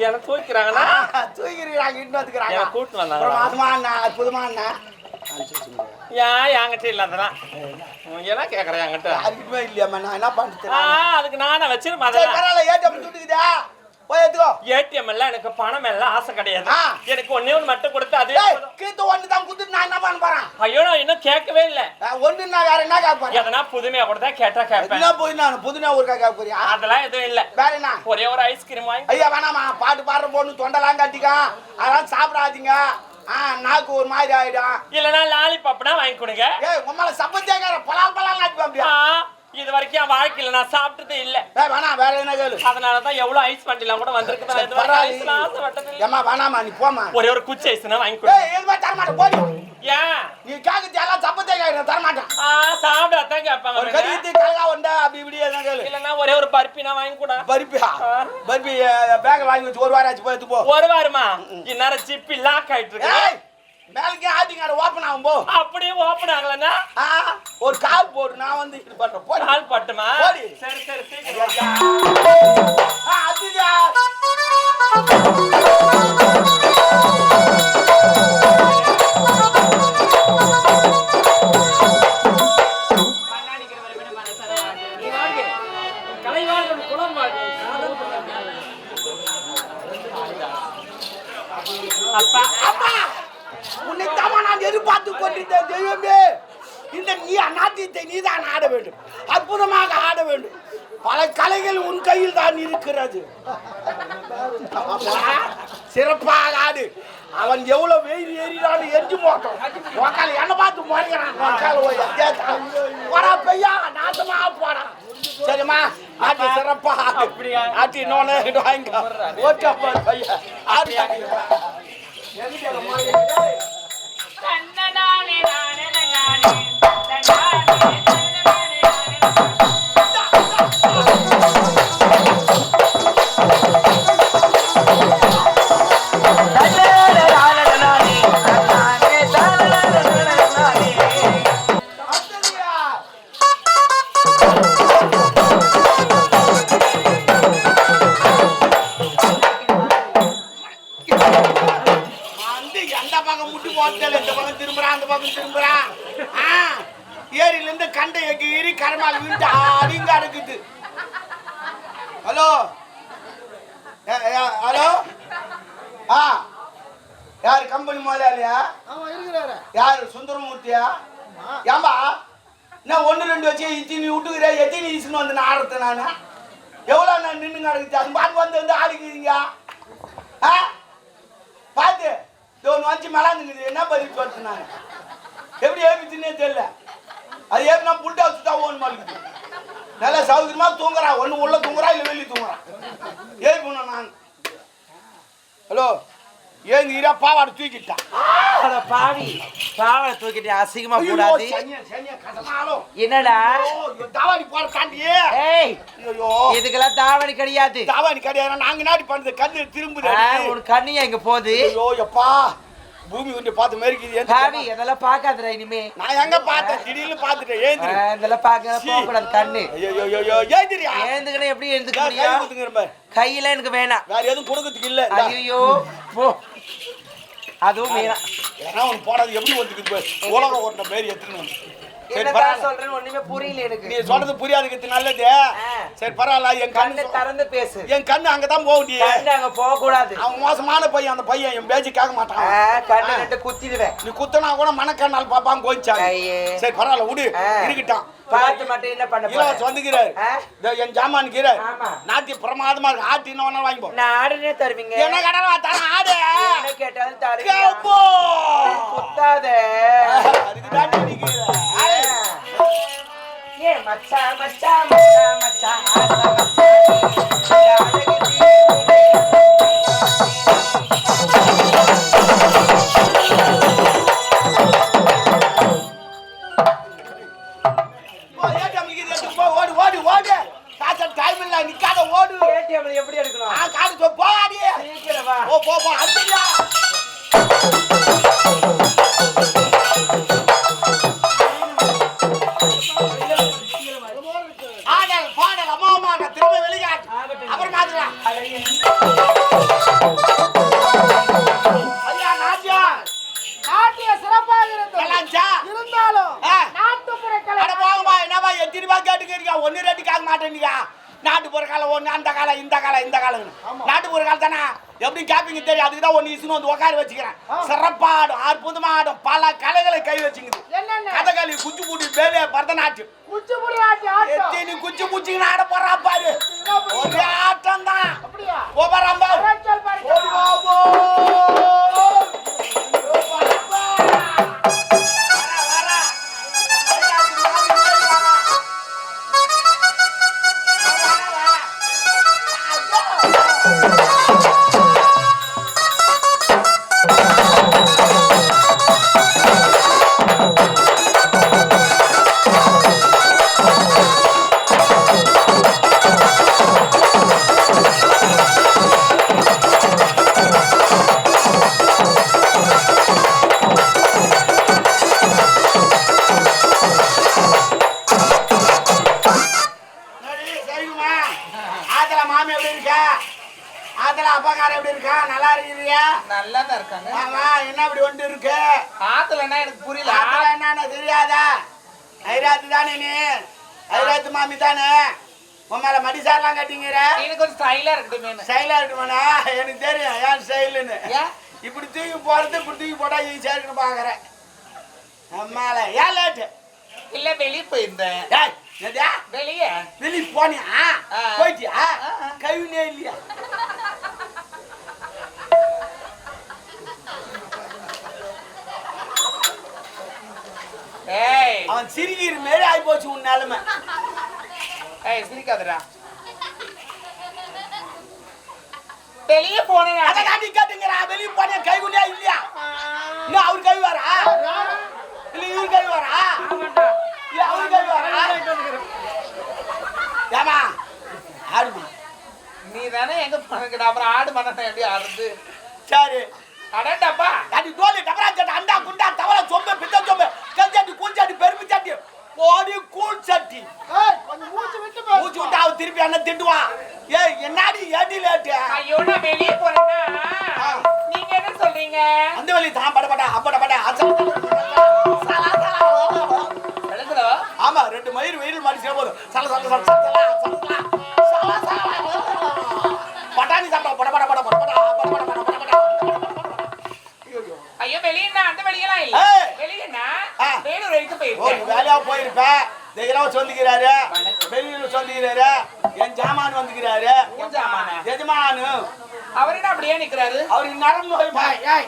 எனக்கு தூக்கிறாங்களா? தூக்கிறாங்க, இன்னும் வந்துக்கிறாங்க. கூட்டு வந்தாங்க. மாசமா அண்ணா, அற்புதமா அண்ணா. ஏன் என்கிட்ட இல்ல அதெல்லாம் எல்லாம் கேக்குறேன் என்கிட்ட. அதுக்குமே இல்லையாம்மா, நான் என்ன பண்ணுறேன்? அதுக்கு நானே வச்சிருப்பேன். பரவாயில்ல, ஏடிஎம் துட்டுக்குதா போய் எடுத்துக்கோ. ஏடிஎம் எல்லாம் எனக்கு பணம் எல்லாம் ஆசை கிடையாது. எனக்கு ஒண்ணே ஒன்று மட்டும் கொடுத்து அதே கீத்து ஒன்று தான் கொடுத்துட்டு நான் என்ன பண்ண போறேன்? ஐயோ நான் இன்னும் கேட்கவே இல்லை. ஒன்று நான் வேற என்ன கேட்பேன்? எதனா புதுமையா கொடுத்தா கேட்டா கேட்பேன். என்ன போய் நான் புதுமையா ஒரு கேட்க போறியா? அதெல்லாம் எதுவும் இல்லை. வேற என்ன? ஒரே ஒரு ஐஸ்கிரீம் வாங்கி. ஐயா வேணாமா, பாட்டு பாடுற பொண்ணு தொண்டெல்லாம் கட்டிக்கா, அதெல்லாம் சாப்பிடாதீங்க. நாக்கு ஒரு மாதிரி ஆயிடும். இல்லைன்னா லாலிபாப்னா வாங்கி கொடுங்க. உங்களை சப்பத்தேக்கார பலால் பலால் நாட்டு அப்படியா? இது வரைக்கும் என் வாழ்க்கையில நான் சாப்பிட்டதே இல்ல. வேணாம், வேற என்ன கேளு. அதனாலதான் எவ்வளவு ஐஸ் பண்டிலாம் கூட வந்திருக்கு. வேணாமா, நீ போமா. ஒரே ஒரு குச்சி ஐஸ்னா வாங்கி கொடு. தரமாட்டேன் போடி. ஏன் நீ கேக்குது எல்லாம் சப்பத்தேக்கார தரமாட்டேன். சாப்பிடாதான் கேட்பாங்க. ஒரு கறித்து கலகா வந்தா அப்படி இப்படி என்ன கேளு. இல்லன்னா ஒரே ஒரு பருப்பினா வாங்கி கூட. பருப்பியா? பருப்பி பேக் வாங்கி வச்சு ஒரு வாரம் ஆச்சு, போய் எடுத்து போ. ஒரு வாரமா? இந்நேரம் ஜிப்பி லாக் ஆயிட்டு இருக்கு. மேலுக்கே ஆட்டிங்கார ஓப்பன் ஆகும் போ. அப்படியே ஓப்பன் ஆகலன்னா ஒரு கால் போடு, நான் வந்து இது பண்றேன். போடி. கால் பட்டுமா? போடி. சரி சரி சரி. அதுயா கலைவாழ்வு குலம் வாழ்வு. அப்பா அப்பா, உன்னை தாமா நான் எதிர்பார்த்து கொண்டிருந்தேன். தெய்வமே, இந்த நீ நாட்டியத்தை நீதான் ஆட வேண்டும், அற்புதமாக ஆட வேண்டும். பல கலைகள் உன் கையில் தான் இருக்கிறது. சிறப்பாக ஆடு. அவன் எவ்வளவு வெயில் ஏறினாலும் எரிஞ்சு போட்டோம். உக்கால என்ன பார்த்து முறைக்கிறான். பெய்யா நாசமா போடா. சரிம்மா, ஆட்டி சிறப்பா ஆட்டி இன்னொன்னு வாங்க. ஓகே பையா ஆடி. ஏரியிலிருந்து கண்டை எகிரி கரமால் விட்டு ஆடிங்க அடுக்குது. ஹலோ ஹலோ, யாரு கம்பெனி முதலாளியா? யாரு சுந்தரமூர்த்தியா? ஏம்பா நான் ஒன்று ரெண்டு வச்சு இத்தினி விட்டுக்கிறேன். எத்தினி ஈசுன்னு வந்து நான் ஆடுறேன். நான் எவ்வளோ நான் நின்று கிடக்குது. அது பாட்டு வந்து ஆடிக்குறீங்க. பார்த்து ஒன்று வச்சு மலாந்துக்குது. என்ன பதில் சொல்லிட்டு நான் எப்படி ஏபிச்சுன்னே தெரியல. அது ஏன்னா புல்டா சுட்டா ஓன் மாளிகுது. நல்லா சௌகரியமா தூங்குறான். ஒன்று உள்ள தூங்குறான், இல்லை வெளியே தூங்குறான். ஏறி போன நான். ஹலோ, ஏங்க பாவாடை தூக்கிட்டான். பாவி பாவாடை தூக்கிட்டு அசிங்கமா கூடாது. என்னடா தாவாணி போற தாண்டியே? இதுக்கெல்லாம் தாவணி கிடையாது. தாவாணி கிடையாது. நாங்க நாடி பண்றது கண்ணு திரும்புது. ஒரு கண்ணியா இங்க போகுது. ஐயோ எப்பா, பூமி கொஞ்சம் பார்த்து மேரிக்குது. பாவி இதெல்லாம் பார்க்காதடா இனிமே. நான் எங்க பார்த்தேன்? திடீர்னு பார்த்துட்டேன். ஏந்திரி. இதெல்லாம் பார்க்க போக கூடாது கண்ணு. ஐயோ ஏந்திரியா? ஏந்துக்கணும். எப்படி எழுந்துக்க முடியும்? கையில எனக்கு வேணாம். வேற எதுவும் கொடுக்கறதுக்கு இல்ல. ஐயோ போ. அதுவும் வேணாம். ஏன்னா உன் போனது எப்படி வந்துக்குது? உலகம் ஓட்ட மாரி எடுத்துக்கணும். சொல்றேன் ஒண்ணுமே புரியல எனக்கு. நீ சொல்றது புரியாதுக்கு நல்லது. சரி பரவாயில்ல. என் கண்ணு திறந்து பேசு. என் கண்ணு அங்கதான் போக முடியும். கண்ணு அங்க போக கூடாது. அவன் மோசமான பையன். அந்த பையன் என் பேச்சு கேட்க மாட்டான். கண்ணு நட்டு குத்திடுவேன். நீ குத்தனா கூட மனக்கண்ணால் பாப்பாங்க கோயிச்சாங்க. சரி பரவாயில்ல விடு, இருக்கட்டும். பார்த்து மட்டும் என்ன பண்ண போற? வந்துக்கிறாரு என் ஜாமான் கீரை நாட்டி பிரமாதமா இருக்கு. ஆட்டி என்ன வாங்கி போ. நான் ஆடுனே தருவீங்க. என்ன கடனா தர ஆடு. என்ன கேட்டாலும் தருவீங்க. குத்தாத. அதுக்கு தாண்டி நிக்கிறேன். ஏ மச்சா மச்சா மச்சா மச்சா ஆசா மச்சா அழகு ஓடு ஓடு ஓடு. காசு டைம் இல்ல, நிக்காத ஓடு. ஏடிஎம்ல எப்படி எடுக்கணும்? காசு போடி. சீக்கிரம் வா. போ அடியா. ஆடல் பாடல் அம்மா திரும்ப வெளியாட்டு. அப்புறம் மாத்திரலாம். இந்த காலம் நாட்டுப்புற காலம் தானே எப்படி கேப்பீங்க தெரியும் அதுக்கு தான் ஒன்று இசுன்னு வந்து உட்கார வச்சுக்கிறேன் சிறப்பா ஆடும் அற்புதமா ஆடும் பல கலைகளை கை வச்சுக்குது கதகளி குச்சிப்புடி பேவே பரதநாட்டியம் எத்தனை குச்சி பூச்சின்னு ஆட போறா பாரு ஒரே ஆட்டம் தான் அப்பாக்கார எப்படி இருக்கா நல்லா இருக்கிறியா நல்லா தான் இருக்காங்க ஆமா என்ன இப்படி ஒன்று இருக்கு ஆத்துல என்ன எனக்கு புரியல ஆத்துல என்ன தெரியாதா ஐராத்து தானே நீ ஐராத்து மாமி தானே உன் மேல மடிசாரெல்லாம் கட்டிங்கிற எனக்கு கொஞ்சம் ஸ்டைலா இருக்கட்டும் ஸ்டைலா இருக்கணும்னா எனக்கு தெரியும் ஏன் ஸ்டைலுன்னு இப்படி தூக்கி போறது இப்படி தூக்கி போட்டா ஈஸியா இருக்குன்னு பாக்குறேன் அம்மால ஏன் லேட்டு இல்ல வெளியே போயிருந்தேன் வெளியே போனியா போயிட்டியா கவினே இல்லையா அவன் சிரிக்கிற மாரி ஆகி போச்சு உன் நிலைமை சிரிக்காதடா வெளியே போனேன் அதை காட்டி காட்டுங்கிறா வெளியே போனே கைகுனியா இல்லையா இன்னும் அவரு கழுவாரா இல்ல இவரு கழுவாரா இல்ல அவரு கழுவாரா ஏமா ஆடுமா நீ தானே எங்க பண்ண அப்புறம் ஆடு பண்ண எப்படி ஆடுறது சரி அடடப்பா அடி தோலி டபரா சட்டை அண்டா குண்டா தவள சொம்பு பித்த சொம்பு கல்சட்டி கூஞ்சட்டி பெரும்பு சட்டி போடி கூழ் சட்டி கொஞ்சம் மூச்சு விட்டு அவ திருப்பி அண்ணன் திட்டுவா ஏய் என்னடி ஏடி லேட்டு ஐயோ நான் வெளியே போறேன்னா நீங்க என்ன சொல்றீங்க அந்த வழி தான் படபடா அப்படபடா ஆமா ரெண்டு மயிர் வெயில் மாதிரி சேரும் சல சல சல சல சல பட்டாணி சாப்பிட்டா படபட பட படபட படபட படபட ஐயோ வெளியனா அந்த வெளியலாம் இல்ல வெளியனா வேலூர் வரைக்கும் போயிருக்கேன் வேலையா போயிருப்ப தெய்வம் சொல்லிக்கிறாரு வெளியூர் சொல்லிக்கிறாரு என் ஜாமான் வந்துக்கிறாரு என் ஜாமானா எஜமானு அவர் என்ன அப்படியே நிக்கிறாரு அவருக்கு நரம்பு நோய்